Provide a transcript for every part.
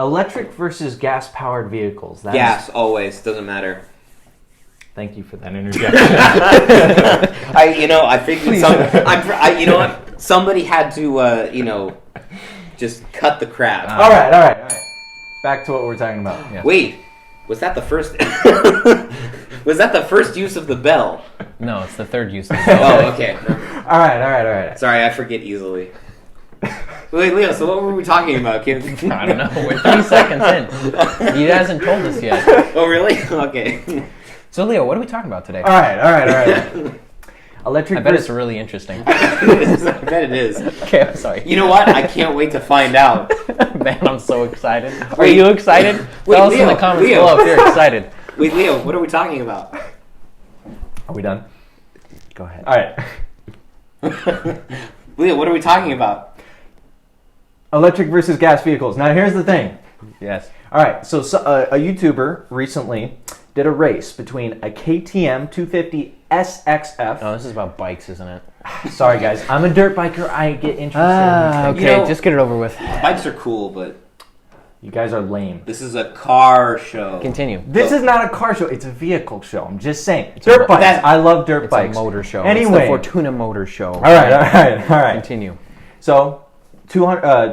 Electric versus gas-powered vehicles. Gas, always. Doesn't matter. Thank you for that interjection. I figured you know what? Somebody had to, just cut the crap. All right. Back to what we're talking about. Yeah. Wait, was that the first? Was that the first use of the bell? No, it's the third use of the bell. Oh, okay. All right. Sorry, I forget easily. Wait, Leo, so what were we talking about, kid? I don't know. We're 3 seconds in. He hasn't told us yet. Oh, really? Okay. So, Leo, what are we talking about today? All right. Electric. I bet it's really interesting. I bet it is. Okay, I'm sorry. You know what? I can't wait to find out. Man, I'm so excited. Are Wait. you excited? Wait, Tell us Leo, in the comments Leo. below if you're excited. Wait, Leo, what are we talking about? Are we done? Go ahead. All right. Leo, what are we talking about? Electric versus gas vehicles. Now, here's the thing. Yes. All right. So a YouTuber recently did a race between a KTM 250 SXF. Oh, this is about bikes, isn't it? Sorry, guys. I'm a dirt biker. I get interested in these things. Okay, just get it over with. Bikes are cool, but You guys are lame. this is a car show. Continue. This is not a car show. It's a vehicle show. I'm just saying. a Dirt mo- bikes. that- I love dirt It's bikes. a motor show. Anyway. It's the Fortuna Motor Show. All right. Continue. So,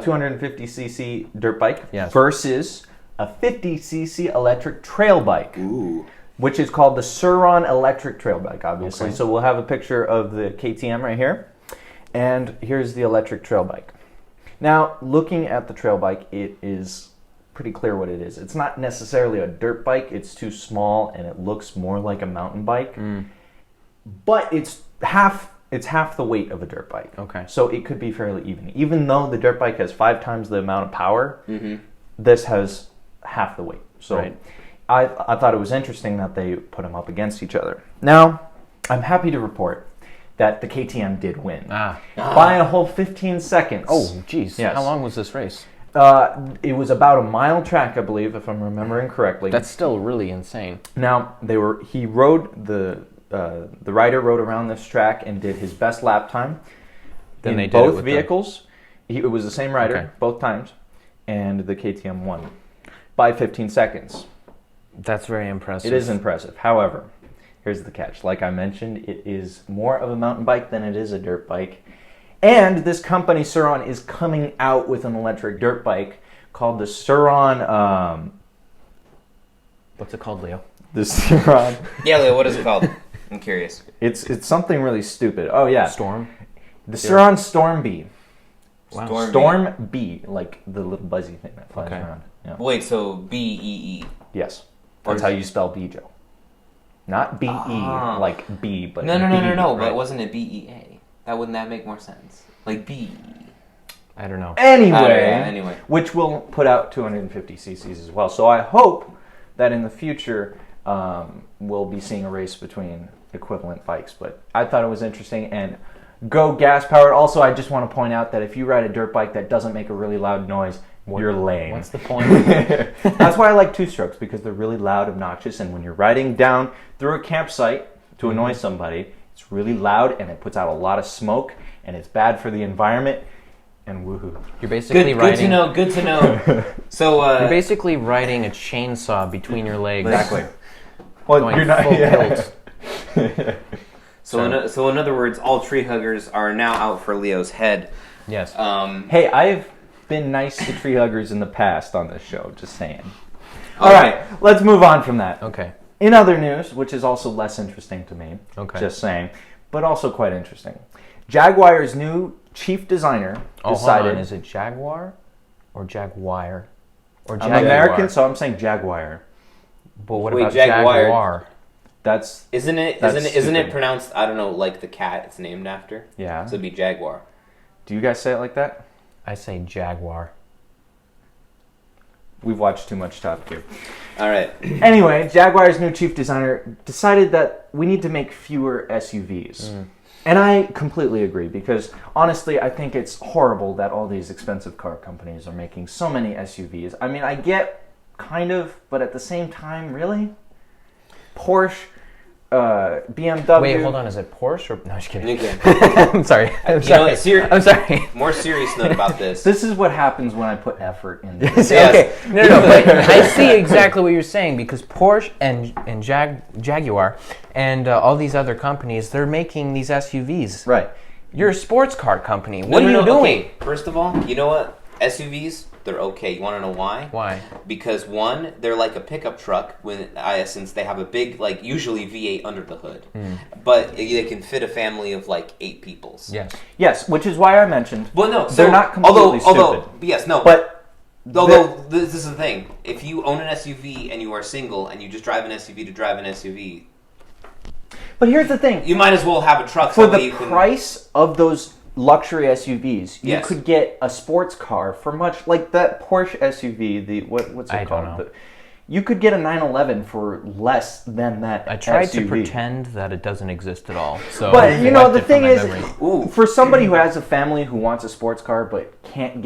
250cc dirt bike Yes. versus a 50cc electric trail bike, Ooh. which is called the Suron electric trail bike, obviously. Okay. So we'll have a picture of the KTM right here, and here's the electric trail bike. Now, looking at the trail bike, it is pretty clear what it is. It's not necessarily a dirt bike. It's too small, and it looks more like a mountain bike. But it's half the weight of a dirt bike. Okay. So it could be fairly even. Even though the dirt bike has 5 times the amount of power, this has half the weight. So Right. I thought it was interesting that they put them up against each other. Now, I'm happy to report that the KTM did win by a whole 15 seconds. Oh, geez. Yes. How long was this race? It was about a mile track, I believe, if I'm remembering correctly. That's still really insane. Now he rode the rider rode around this track and did his best lap time. Then in they did both it with vehicles. It was the same rider Okay. both times, and the KTM won by 15 seconds. That's very impressive. It is impressive. However, here's the catch. Like I mentioned, it is more of a mountain bike than it is a dirt bike. And this company, Suron, is coming out with an electric dirt bike called the Suron. What's it called, Leo? The Suron. Yeah, Leo, what is it called? I'm curious. It's something really stupid. Oh yeah, Storm? the Suron Storm B. Wow. Storm B, like the little buzzy thing that flies Okay. around. Yeah. Wait, so B-E-E. Yes, that's how you spell B, Joe. Not B-E, like B, but No, B, but right? wasn't it B-E-A? Wouldn't that make more sense? Like B. I don't know. Anyway, which will put out 250 cc's as well. So I hope that in the future we'll be seeing a race between equivalent bikes. But I thought it was interesting, and go gas powered. Also, I just want to point out that if you ride a dirt bike that doesn't make a really loud noise, you're lame. What's the point? That's why I like two strokes, because they're really loud, obnoxious, and when you're riding down through a campsite to annoy somebody, it's really loud and it puts out a lot of smoke and it's bad for the environment. And woohoo! You're basically Good riding. to know. So, You're basically riding a chainsaw between your legs. Exactly. Well, Going you're not. full Yeah. tilt. so in other words, all tree huggers are now out for Leo's head. Yes. Hey, I've been nice to tree huggers in the past on this show. Just saying. All right, let's move on from that. Okay. In other news, which is also less interesting to me, Okay. just saying, but also quite interesting, Jaguar's new chief designer decided... Hold on. Is it Jaguar or Jaguar? Or I'm Jaguar? American, so I'm saying Jaguar. But what Wait, about Jaguar? Jaguar? That's... Isn't it stupid. pronounced, I don't know, like the cat it's named after? Yeah. So it'd be Jaguar. Do you guys say it like that? I say Jaguar. We've watched too much Top Gear. All right. Anyway, Jaguar's new chief designer decided that we need to make fewer SUVs. And I completely agree, because honestly, I think it's horrible that all these expensive car companies are making so many SUVs. I mean, I get kind of, but at the same time, really? Porsche BMW. Wait, hold on. Is it Porsche or no? I'm just kidding. Okay. I'm sorry. I'm You know sorry. what, I'm sorry. More serious note about this. This is what happens when I put effort in this. Yes. Okay. No. But I see exactly what you're saying because Porsche and Jaguar and all these other companies, they're making these SUVs. Right. You're a sports car company. No, What are you doing? Okay. First of all, you know what? SUVs, they're okay. You want to know why? Why? Because one, they're like a pickup truck since they have a big, like usually V8 under the hood, but they can fit a family of like 8 peoples. Yes. Yes, which is why I mentioned. Well, no, they're not completely stupid. Yes, no, But this is the thing. If you own an SUV and you are single and you just drive an SUV to drive an SUV, but here's the thing: you might as well have a truck for so that the you can. price of those luxury SUVs, you Yes. could get a sports car for much like that Porsche SUV. The what's it I called? don't know. You could get a 911 for less than that. I tried SUV. to pretend that it doesn't exist at all. So But you know wiped the it from thing my is, memory. for somebody who has a family who wants a sports car but can't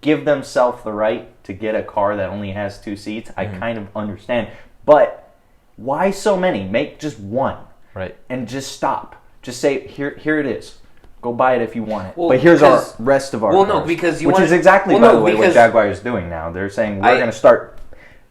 give themselves the right to get a car that only has 2 seats, I kind of understand. But why so many? Make just one. Right. And just stop. Just say, here it is. Go buy it if you want it. Well, but here's our because- rest of our well, no, cars. because you which wanna- is exactly, well, by no, the way, what because- Jaguar is doing now. They're saying we're going to start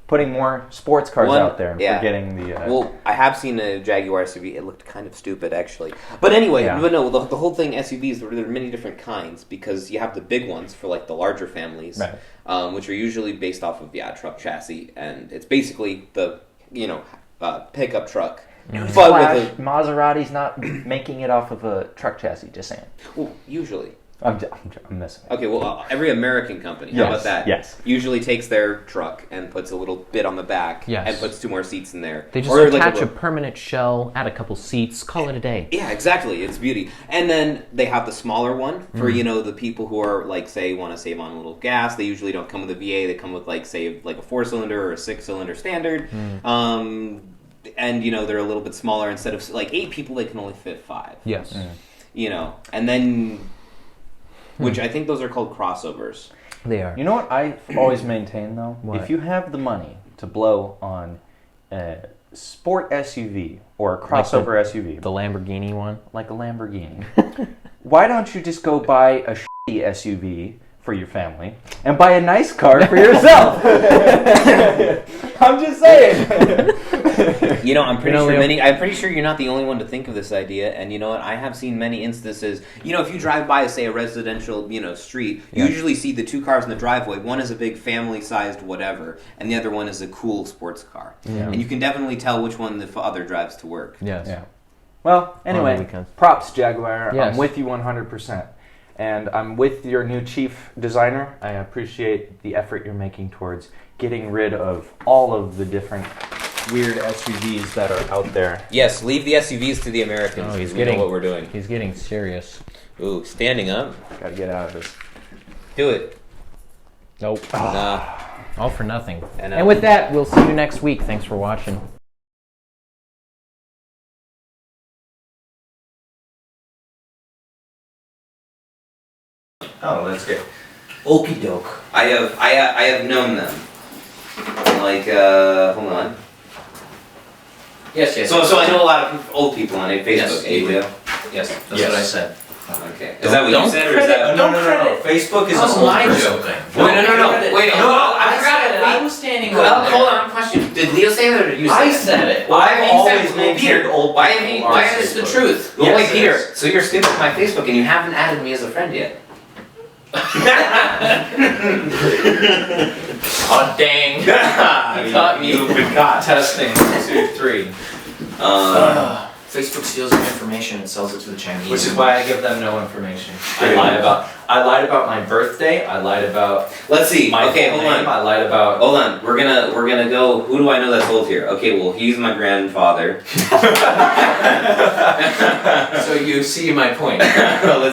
putting more sports cars out there and forgetting the... Well, I have seen a Jaguar SUV. It looked kind of stupid, actually. But anyway, Yeah. but no, the whole thing, SUVs, there are many different kinds because you have the big ones for like the larger families, Right. which are usually based off of, truck chassis. And it's basically the, pickup truck. But Flash, with Maserati's not making it off of a truck chassis, just saying. well, usually. I'm missing it. Okay, well, every American company, how about that? Yes. Usually takes their truck and puts a little bit on the back Yes. and puts 2 more seats in there. They just Or attach like a permanent shell, add a couple seats, call it a day. Yeah, exactly. It's beauty. And then they have the smaller one for, the people who are, like, say, want to save on a little gas. They usually don't come with a V8. They come with, like, say, like a 4-cylinder or a 6-cylinder standard. And, they're a little bit smaller. Instead of, like, 8 people, they can only fit 5. Yes. And then... Which I think those are called crossovers. They are. You know what I've always maintained, though? What? If you have the money to blow on a sport SUV or a crossover SUV, The Lamborghini one. like a Lamborghini, why don't you just go buy a shitty SUV for your family and buy a nice car for yourself? I'm just saying. I'm pretty Leo- I'm pretty sure you're not the only one to think of this idea. And you know what? I have seen many instances. If you drive by, say, a residential, street, you usually see the 2 cars in the driveway. One is a big family-sized whatever, and the other one is a cool sports car. Yeah. And you can definitely tell which one the other drives to work. Yes. Yeah. Well, On anyway, the weekends. props, Jaguar. Yes. I'm with you 100%. And I'm with your new chief designer. I appreciate the effort you're making towards getting rid of all of the different weird SUVs that are out there. Yes, leave the SUVs to the Americans. Oh, he's we know getting- what we're doing. He's getting serious. Ooh, standing up. Gotta get out of this. Do it. Nope. Nah. All for nothing. And, And with that, we'll see you next week. Thanks for watching. Oh, that's good. Okie doke. I have known them. Like, hold on. Yes, yes. So I know a lot of old people on Facebook. Yes, you do? Yes, that's Yes. what I said. Okay. Is that what you said, or is that? No. Facebook is How's an old my person joke? thing. No. Wait, No, I forgot said it. I was standing Well, over there. hold on. Question: did Leo say that, or did you say I that? said it. Well, I've you always said- maintained Peter, old why people have you- are why Facebook. is the truth? Yes, Wait, it Peter. is. So you're snooping at my Facebook, and you haven't added me as a friend yet. Oh, dang. You caught me. You've been caught. Testing. 2, 3. Facebook steals your information and sells it to the Chinese. Which is why I give them no information. I lied about my birthday. I lied about Let's see. my Okay, full hold name. on. I lied about. Hold on. We're gonna go. Who do I know that's old here? Okay, well, he's my grandfather. So you see my point. Let's